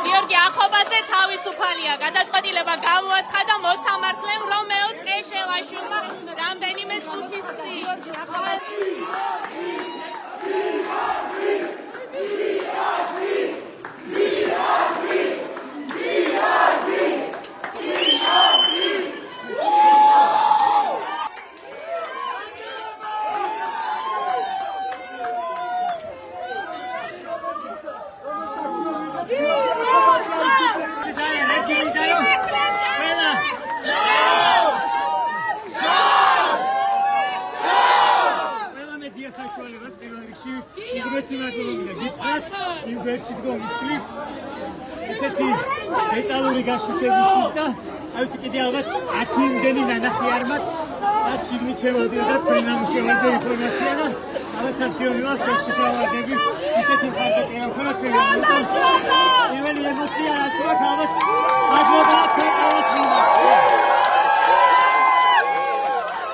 გიორგი ახობაძე თავისუფალია, გადაწყვეტილება გამოაცხადა მოსამართლემ რომეო ტყეშელაშვილმა რამდენიმე წუთის წინ. Მეტალური გაშუქებისთვის და აუცი კიდე ალბათ 10 იმდენი ნანახი არ მაქვს რაც შიგნით შემოვიდა თქვენ ნამუშევარზე ინფორმაცია და ალბათ სამშობლოა შეშავარდები ისეთი მხარდაჭერა მქონდა თქვენ